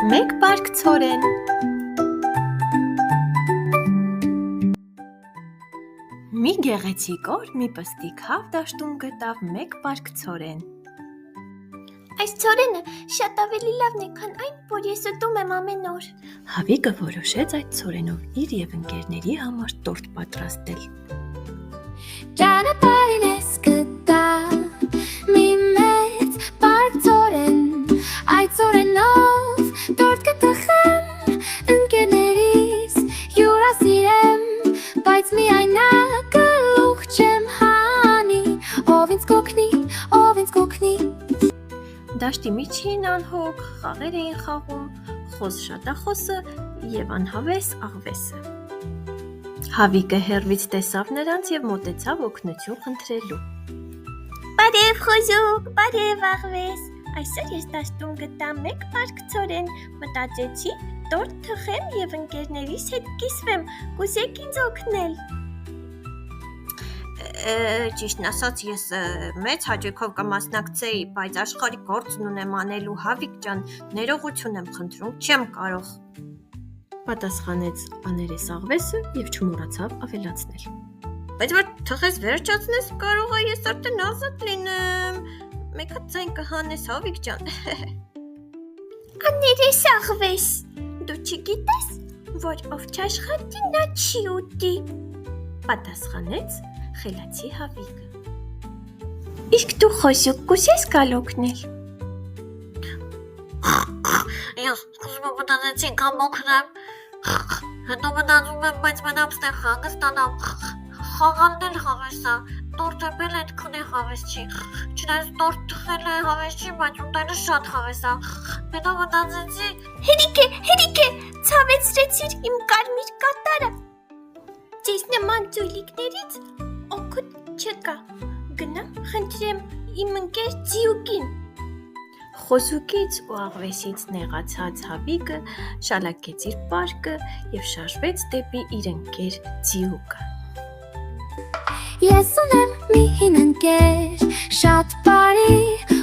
Մեկ պարկ ցորեն Մի գեղեցիկ օր մի պստիկ հավ դաշտում գտավ մեկ պարկ ցորեն Այս ցորենը շատ ավելի լավն է, քան այն, որ ես ուտում եմ ամեն օր։ Հավիկը որոշեց այդ ցորենով իր և ընկերների համար տորտ պատրաստել Ճանապարհին ես գտա մի մեծ պարկ ցորեն Այդ ցորենով տորտ կտխեմ ընկերներիս հյուրասիրեմ Բայց միայն նա գլուխ չեմ հանի Ով ինձ կօգնի Դաշտի միջին անհոգ խաղեր էին խաղում խոս շատախոսը և անհավես աղվեսը Հավիկը հեռվից տեսավ նրանց և մոտեցավ օգնություն խնդրելու Բարև խոզուկ, բարև աղվես Այսօր ես դաշտում գտա մեկ պարկ ցորեն Մտածեցի տորտ թխեմ և ընկերներիս հետ կիսվեմ Կուզեք ինձ օգնել Ճիշտն ասած ես մեծ հաճույքով կմասնակցեի, բայց աշխարհի գործն ունեմ անելու Հավիկ ջան, ներողություն եմ խնդրում, չեմ կարող պատասխանեց աներես աղվեսը և չմոռացավ ավելացնել Բայց որ թխես վերջացնես, կարող է ես արդեն ազատ լինեմ Մեկ հատ ձայն կհանես Հավիկ ջան Աներես աղվես, դու չգիտես, որ ով չաշխատի նա չի ուտի Պատասխանեց խելացի Հավիկը Իսկ դու խոզուկ կուզես գալ օգնել Ես սկզբում մտածեցի կամ օգնեմ Հետո մտածում եմ, բայց մնամ ստեղ հանգստանամ Խաղալն էլ հավես է, տորտը էլ այդքան է հավես չի Չնայած տորտ թխել է հավես չի, բայց ուտելը շատ հավես է Հետո մտածեցի Հերիք է, ցավեցրեցիր իմ կարմիր կատարը Ձեզ նման ծույլիկներից օգուտ չկա Գնա խնդրեմ իմ ընկեր ձիուկին Խոզուկից ու աղվեսից նեղացած Հավիկը շալակեց իր պարկը և շարժվեց դեպի իր ընկեր ձիուկը Ես ունեմ մի հին ընկեր, շատ բարի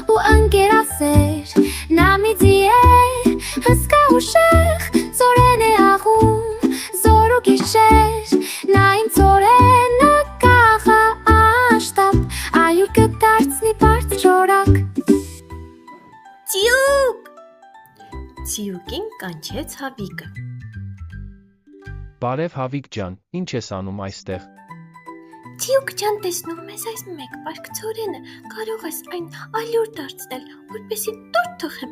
ու ընկերասեր Նա մի ձի է, հսկա ու շեղ, ցորեն է աղում, զոր ու գիշեր Նա իմ ցորենը կաղա աշտապ, այուր կդարձնի բարձրորակ Ձիուկ! Ձիուկին կանչեց Հավիկը Բարև Հավիկ ջան, ինչ ես անում այստեղ Ձիուկ ջան տեսնում ես այս մեկ պարկ ցորենը, կարող ես այն ալյուր դարձնել, որպեսզի տորտ թխեմ